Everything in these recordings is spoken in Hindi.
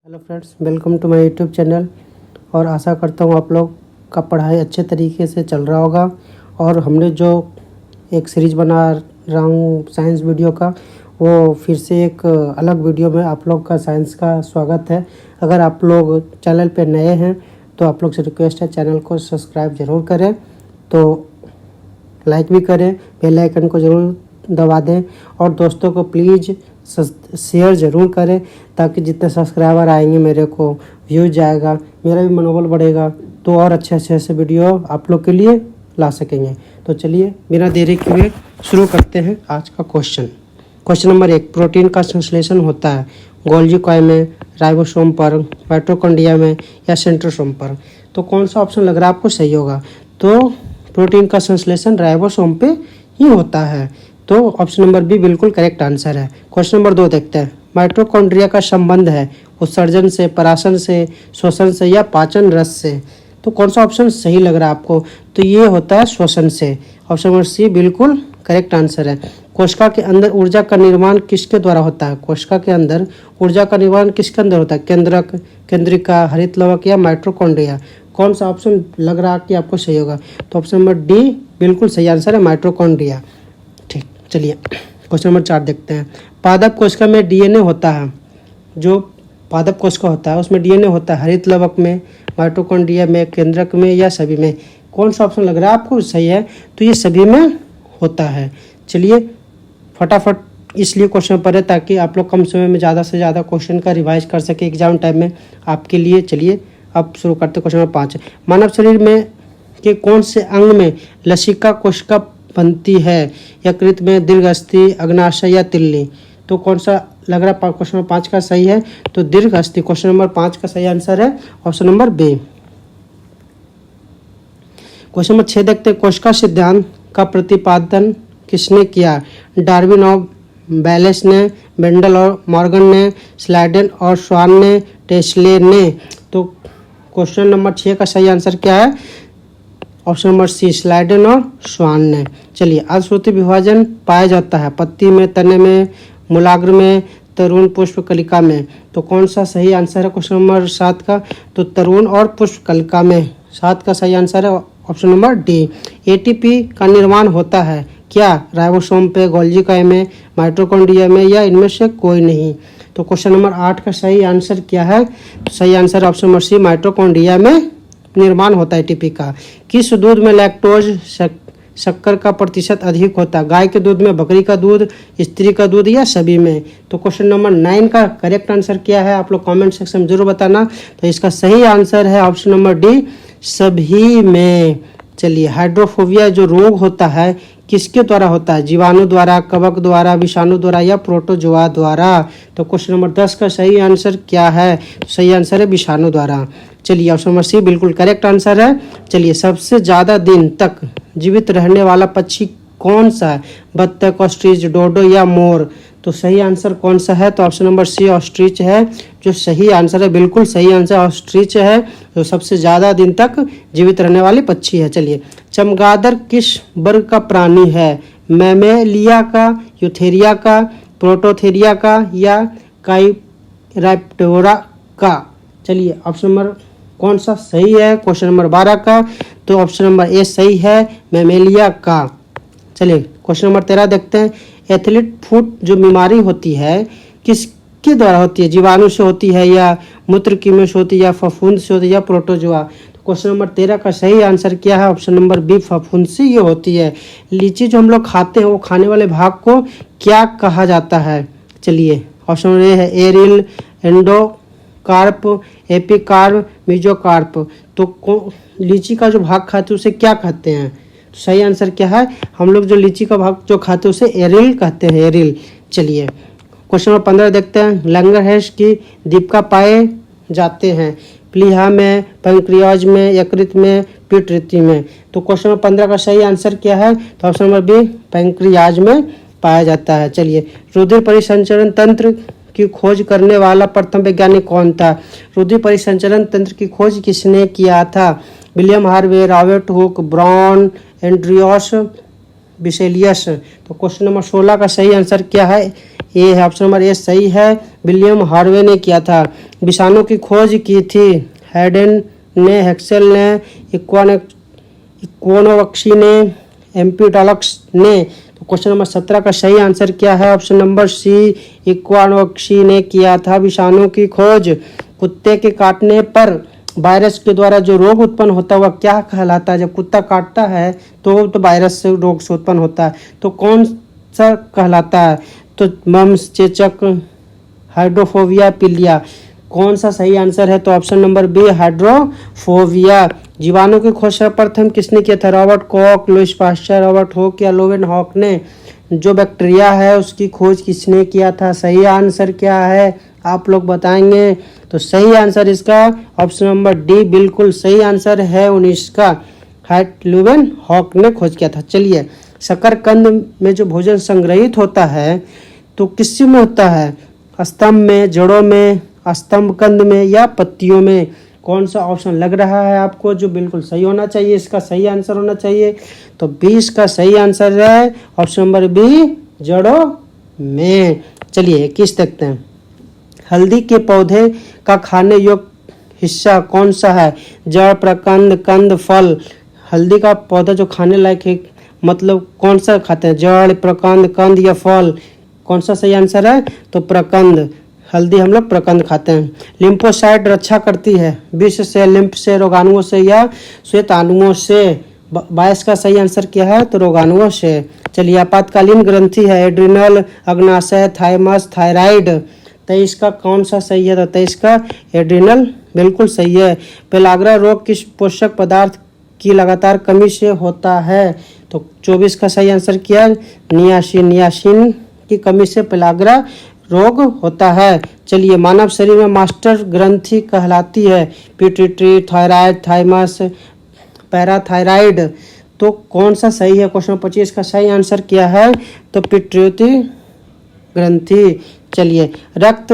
Hello friends, welcome to my YouTube channel. और आशा करता हूँ आप लोग का पढ़ाई अच्छे तरीके से चल रहा होगा। और हमने जो एक सीरीज़ बना रहा हूँ साइंस वीडियो का, वो फिर से एक अलग वीडियो में आप लोग का साइंस का स्वागत है। अगर आप लोग चैनल पे नए हैं तो आप लोग से रिक्वेस्ट है, चैनल को सब्सक्राइब ज़रूर करें, तो लाइक भी करें, बेल आइकन को ज़रूर दबा दें और दोस्तों को प्लीज़ शेयर ज़रूर करें, ताकि जितने सब्सक्राइबर आएंगे मेरे को व्यूज जाएगा, मेरा भी मनोबल बढ़ेगा, तो और अच्छे ऐसे वीडियो आप लोग के लिए ला सकेंगे। तो चलिए बिना देरी किए शुरू करते हैं आज का क्वेश्चन नंबर 1। प्रोटीन का संश्लेषण होता है गोल्जी कॉय में, राइबोसोम पर, माइटोकॉन्ड्रिया में या सेंट्रोसोम पर। तो कौन सा ऑप्शन लग रहा है आपको सही होगा? तो प्रोटीन का संश्लेषण राइबोसोम पे ही होता है, तो ऑप्शन नंबर बी बिल्कुल करेक्ट आंसर है। क्वेश्चन नंबर 2 देखते हैं। माइटोकॉन्ड्रिया का संबंध है उत्सर्जन से, परासन से, श्वसन से या पाचन रस से। तो कौन सा ऑप्शन सही लग रहा है आपको? तो ये होता है श्वसन से। ऑप्शन नंबर सी बिल्कुल करेक्ट आंसर है। कोशिका के अंदर ऊर्जा का निर्माण किसके द्वारा होता है? कोशिका के अंदर ऊर्जा का निर्माण किसके अंदर होता है? केंद्रक, केंद्रिका, हरित लवक या माइटोकॉन्ड्रिया। कौन सा ऑप्शन लग रहा है कि आपको सही होगा? तो ऑप्शन नंबर डी बिल्कुल सही आंसर है, माइटोकॉन्ड्रिया। ठीक, चलिए क्वेश्चन नंबर 4 देखते हैं। पादप कोशिका में डीएनए होता है, जो पादप कोशिका होता है उसमें डीएनए होता है हरित लवक में, माइटोकॉन्ड्रिया में, केंद्रक में या सभी में। कौन सा ऑप्शन लग रहा है आपको सही है? तो ये सभी में होता है। चलिए फटाफट इसलिए क्वेश्चन पढ़े ताकि आप लोग कम समय में ज़्यादा से ज़्यादा क्वेश्चन का रिवाइज कर सके एग्जाम टाइम में आपके लिए। चलिए अब शुरू करते क्वेश्चन नंबर 5। मानव शरीर में के कौन से अंग में लसिका कोशिका बनती है? यकृत में, दीर्घअस्थि, अग्नाशय या तिल्ली। तो कौन सा लग रहा है क्वेश्चन नंबर 5 का सही है? तो दीर्घअस्थि क्वेश्चन नंबर 5 का सही आंसर है, option number B. Question number 6 देखते हैं। कोशिका सिद्धांत का प्रतिपादन किसने किया? डार्विन और बैलेस ने, मेंडल और मॉर्गन ने, स्लाइडेन और स्वान ने, टेस्ले ने। तो क्वेश्चन नंबर 6 का सही आंसर क्या है? ऑप्शन नंबर सी, स्लाइडेन और स्वान ने। चलिए अश्रुति विभाजन पाया जाता है पत्ती में, तने में, मूलाग्र में, तरुण पुष्प कलिका में। तो कौन सा सही आंसर है क्वेश्चन नंबर 7 का? तो तरुण और पुष्प कलिका में 7 का सही आंसर है, ऑप्शन नंबर डी। एटीपी का निर्माण होता है क्या? राइबोसोम पे, गोल्जी कॉय में, माइटोकॉन्ड्रिया में या इनमें से कोई नहीं। तो क्वेश्चन नंबर 8 का सही आंसर क्या है? तो सही answer option number C, mitochondria में निर्माण होता है एटीपी का। किस दूध में लैक्टोज शक्कर का प्रतिशत अधिक होता है? गाय के दूध में, बकरी का दूध, स्त्री का दूध या सभी में। तो क्वेश्चन नंबर 9 का करेक्ट आंसर क्या है? आप लोग कमेंट सेक्शन में जरूर बताना। तो इसका सही आंसर है ऑप्शन नंबर डी, सभी में। चलिए हाइड्रोफोबिया जो रोग होता है किसके द्वारा होता है? जीवाणु द्वारा, कवक द्वारा, विषाणु द्वारा या प्रोटोजोआ द्वारा। तो क्वेश्चन नंबर 10 का सही आंसर क्या है? तो सही आंसर है विषाणु द्वारा। चलिए ऑप्शन नंबर सी बिल्कुल करेक्ट आंसर है। चलिए सबसे ज़्यादा दिन तक जीवित रहने वाला पक्षी कौन सा है? बत्तख, ऑस्ट्रिच, डोडो या मोर। तो सही आंसर कौन सा है? तो ऑप्शन नंबर सी ऑस्ट्रिच है जो सही आंसर है। बिल्कुल सही आंसर ऑस्ट्रिच है, जो सबसे ज़्यादा दिन तक जीवित रहने वाली पक्षी है। चलिए चमगादड़ किस वर्ग का प्राणी है? मैमेलिया का, यूथेरिया का, प्रोटोथेरिया का या काइरैप्टोरा का। चलिए ऑप्शन नंबर कौन सा सही है क्वेश्चन नंबर 12 का? तो ऑप्शन नंबर ए सही है, मैमेलिया का। चलिए क्वेश्चन नंबर 13 देखते हैं। एथलीट फुट जो बीमारी होती है किसके द्वारा होती है? जीवाणु से होती है या मूत्रकीय से होती है या फफूंद से होती है या प्रोटोजोआ। तो क्वेश्चन नंबर 13 का सही आंसर क्या है? ऑप्शन नंबर बी, फफूंद से ये होती है। लीची जो हम लोग खाते हैं वो खाने वाले भाग को क्या कहा जाता है? चलिए ऑप्शन नंबर ए है एरिल, एंडोकार्प, एपिकार्प, मीजोकार्प। तो लीची का जो भाग खाते हैं उसे क्या कहते हैं? तो सही आंसर क्या है? हम लोग जो लीची का भाग जो खाते हैं उसे एरिल कहते हैं, एरिल। चलिए क्वेश्चन नंबर 15 देखते हैं। लैंगरहैंस की दीपिका पाए जाते हैं प्लीहा में, पैंक्रियाज में, यकृत में, पित्तरथी में। तो क्वेश्चन नंबर 15 का सही आंसर क्या है? तो ऑप्शन नंबर बी, पैंक्रियाज में पाया जाता है। चलिए रुधिर परिसंचरण तंत्र की खोज करने वाला प्रथम वैज्ञानिक कौन था? रुधिर परिसंचरण तंत्र की खोज किसने किया था? William Harvey, Robert Hooke, Brown, Andreas, Vesalius. तो क्वेश्चन नंबर 16 का सही आंसर क्या है? ए है। ऑप्शन नंबर ए सही है, विलियम हार्वे ने किया था। विषाणु की खोज की थी हैडेन ने, हेक्सेल ने, इक्वानोवक्सी ने, एम्पिडालक्स ने। तो क्वेश्चन नंबर 17 का सही आंसर क्या है? ऑप्शन नंबर सी, इक्वानोवक्सी ने किया था विषाणु की खोज। कुत्ते के काटने पर वायरस के द्वारा जो रोग उत्पन्न होता है वह क्या कहलाता है? जब कुत्ता काटता है तो वायरस से रोग से उत्पन्न होता है, तो कौन सा कहलाता है? तो मम्स, चेचक, हाइड्रोफोबिया, पीलिया। कौन सा सही आंसर है? तो ऑप्शन नंबर बी, हाइड्रोफोबिया। जीवाणु की खोज सर्वप्रथम किसने किया था? Robert Koch, Louis Pasteur, Robert Hooke या लोवेन हॉक ने। जो बैक्टीरिया है उसकी खोज किसने किया था? सही आंसर क्या है आप लोग बताएंगे? तो सही आंसर इसका ऑप्शन नंबर डी बिल्कुल सही आंसर है 19 का, लुवेन हॉक ने खोज किया था। चलिए, शकरकंद में जो भोजन संग्रहित होता है तो किस में होता है? स्तंभ में, जड़ों में, स्तंभ कंद में या पत्तियों में? कौन सा ऑप्शन लग रहा है आपको जो बिल्कुल सही होना चाहिए, इसका सही आंसर होना चाहिए? तो 20 का सही आंसर है ऑप्शन नंबर बी, जड़ों में। चलिए 21 देखते हैं। हल्दी के पौधे का खाने योग्य हिस्सा कौन सा है? जड़, प्रकंद, कंद, फल। हल्दी का पौधा जो खाने लायक है मतलब कौन सा खाते हैं? जड़, प्रकंद, कंद या फल? कौन सा सही आंसर है? तो प्रकंद। हल्दी हम लोग प्रकंद खाते हैं। लिम्फोसाइट रक्षा करती है विष से, लिम्फ से, रोगाणुओं से या श्वेताणुओं से? 22 का सही आंसर क्या है? तो रोगाणुओं से। चलिए, आपातकालीन ग्रंथि है एड्रिनल, अग्नाशय, थाइमस, थायराइड। 23 का कौन सा सही है? तो 23 का एड्रिनल बिल्कुल सही है। पेलाग्रा रोग किस पोषक पदार्थ की लगातार कमी से होता है? तो 24 का सही आंसर क्या है? नियासिन। नियासिन की कमी से पेलाग्रा रोग होता है। चलिए, मानव शरीर में मास्टर ग्रंथि कहलाती है पिट्यूटरी, थायराइड, थाइमस, पैराथायराइड। तो कौन सा सही है? क्वेश्चन 25 का सही आंसर क्या है? तो पिट्यूटरी ग्रंथि। चलिए, रक्त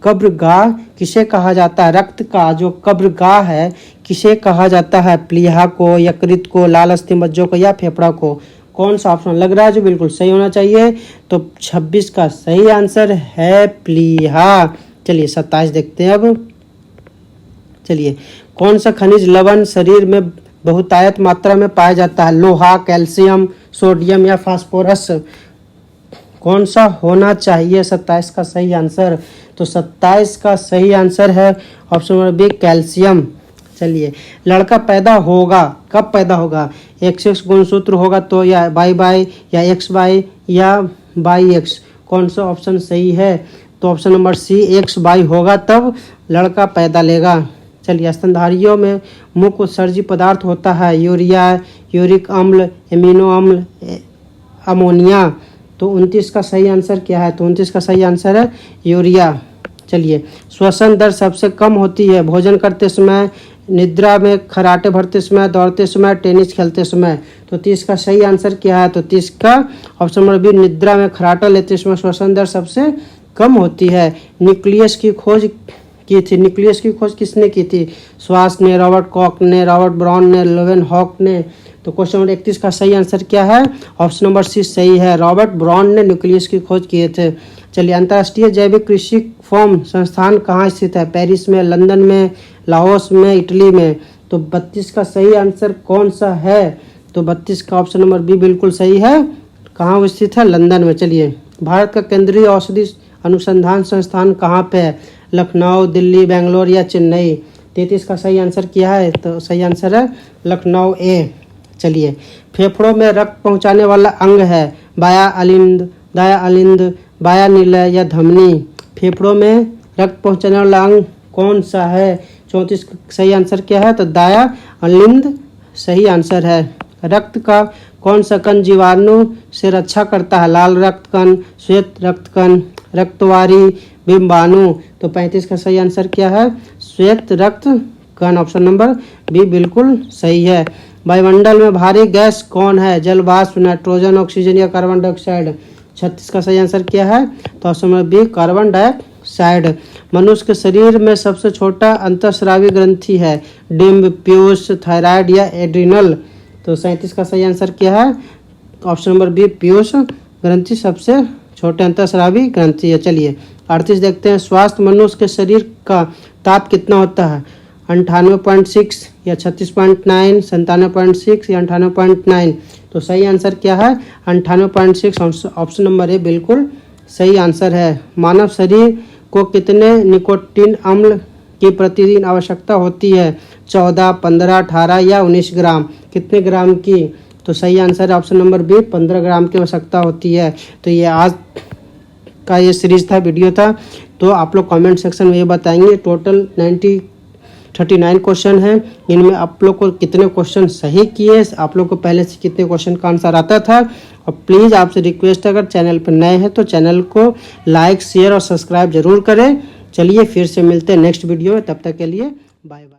कब्रगाह किसे कहा जाता है? रक्त का जो कब्रगाह है किसे कहा जाता है? प्लीहा को, यकृत को, लाल अस्थिमज्जों को या फेफड़ा को? कौन सा ऑप्शन लग रहा है जो बिल्कुल सही होना चाहिए? तो 26 का सही आंसर है प्लीहा। चलिए 27 देखते हैं अब। चलिए, कौन सा खनिज लवण शरीर में बहुतायत मात्रा में पाया जाता है? लोहा, कैल्शियम, सोडियम या फास्फोरस? कौन सा होना चाहिए 27 का सही आंसर? तो 27 का सही आंसर है ऑप्शन नंबर बी, कैल्शियम। चलिए, लड़का पैदा होगा कब पैदा होगा? XX गुणसूत्र होगा तो या Y या XY या YX? कौन सा ऑप्शन सही है? तो ऑप्शन नंबर सी, XY होगा तब लड़का पैदा लेगा। चलिए, स्तनधारियों में मुख्य उत्सर्जी पदार्थ होता है यूरिया, यूरिक अम्ल, एमिनो अम्ल, अमोनिया। तो 29 का सही आंसर क्या है? तो 29 का सही आंसर है यूरिया। चलिए, श्वसन दर सबसे कम होती है भोजन करते समय, निद्रा में, खराटे भरते समय, दौड़ते समय, टेनिस खेलते समय? तो 30 का सही आंसर क्या है? तो 30 का ऑप्शन नंबर बी, निद्रा में, खराटा लेते समय श्वसन दर सबसे कम होती है। न्यूक्लियस की खोज की थी। न्यूक्लियस की खोज किसने की थी? श्वास ने, रॉबर्ट कॉक ने, रॉबर्ट ब्राउन ने, लोवेन हॉक ने? तो क्वेश्चन नंबर 31 का सही आंसर क्या है? ऑप्शन नंबर सी सही है, रॉबर्ट ब्राउन ने न्यूक्लियस की खोज किए थे। चलिए, अंतर्राष्ट्रीय जैविक कृषि फॉर्म संस्थान कहाँ स्थित है? पेरिस में, लंदन में, लाओस में, इटली में? तो 32 का सही आंसर कौन सा है? तो 32 का ऑप्शन नंबर बी बिल्कुल सही है। कहाँ स्थित है? लंदन में। चलिए, भारत का केंद्रीय औषधि अनुसंधान संस्थान कहाँ पे है? लखनऊ, दिल्ली, बेंगलोर या चेन्नई? 33 का सही आंसर क्या है? तो सही आंसर है लखनऊ ए। चलिए, फेफड़ों में रक्त पहुंचाने वाला अंग है बाया अलिंद, दाया अलिंद, बाया निलय या धमनी? फेफड़ों में रक्त पहुंचाने वाला अंग कौन सा है? 34 सही आंसर क्या है? तो दाया अलिंद सही आंसर है। रक्त का कौन सा कण जीवाणु से रक्षा करता है? लाल रक्त कण, श्वेत रक्त कण, रक्तवारी, बिंबाणु? तो 35 का सही आंसर क्या है? श्वेत रक्त कण। ऑप्शन नंबर बी बिल्कुल सही है। वायुमंडल में भारी गैस कौन है? जल वाष्प, नाइट्रोजन, ऑक्सीजन या कार्बन डाइऑक्साइड? 36 का सही आंसर क्या है? तो option number B, carbon dioxide. मनुष्य के शरीर में सबसे छोटा अंतःस्रावी ग्रंथि है डिम्ब, पीयूष, थायराइड या एड्रिनल? तो 37 का सही आंसर क्या है? ऑप्शन नंबर बी, पीयूष ग्रंथि सबसे छोटे अंतःस्रावी ग्रंथि है। चलिए 38 देखते हैं। स्वास्थ्य मनुष्य के शरीर का ताप कितना होता है? 98.6 या 36.9, 97.6 या 98.9। तो सही आंसर क्या है? 98.6। ऑप्शन नंबर ए बिल्कुल सही आंसर है। मानव शरीर को कितने निकोटीन अम्ल की प्रतिदिन आवश्यकता होती है? 14, 15, 18 या 19 ग्राम। कितने ग्राम की? तो सही आंसर है ऑप्शन नंबर बी, 15 ग्राम की आवश्यकता होती है। तो ये आज का ये सीरीज था, वीडियो था। तो आप लोग कमेंट सेक्शन में ये बताएंगे टोटल 39 क्वेश्चन हैं, इनमें आप लोग को कितने क्वेश्चन सही किए, आप लोग को पहले से कितने क्वेश्चन का आंसर आता था। और प्लीज़ आपसे रिक्वेस्ट है, अगर चैनल पर नए हैं तो चैनल को लाइक, शेयर और सब्सक्राइब जरूर करें। चलिए फिर से मिलते हैं नेक्स्ट वीडियो में, तब तक के लिए बाय बाय।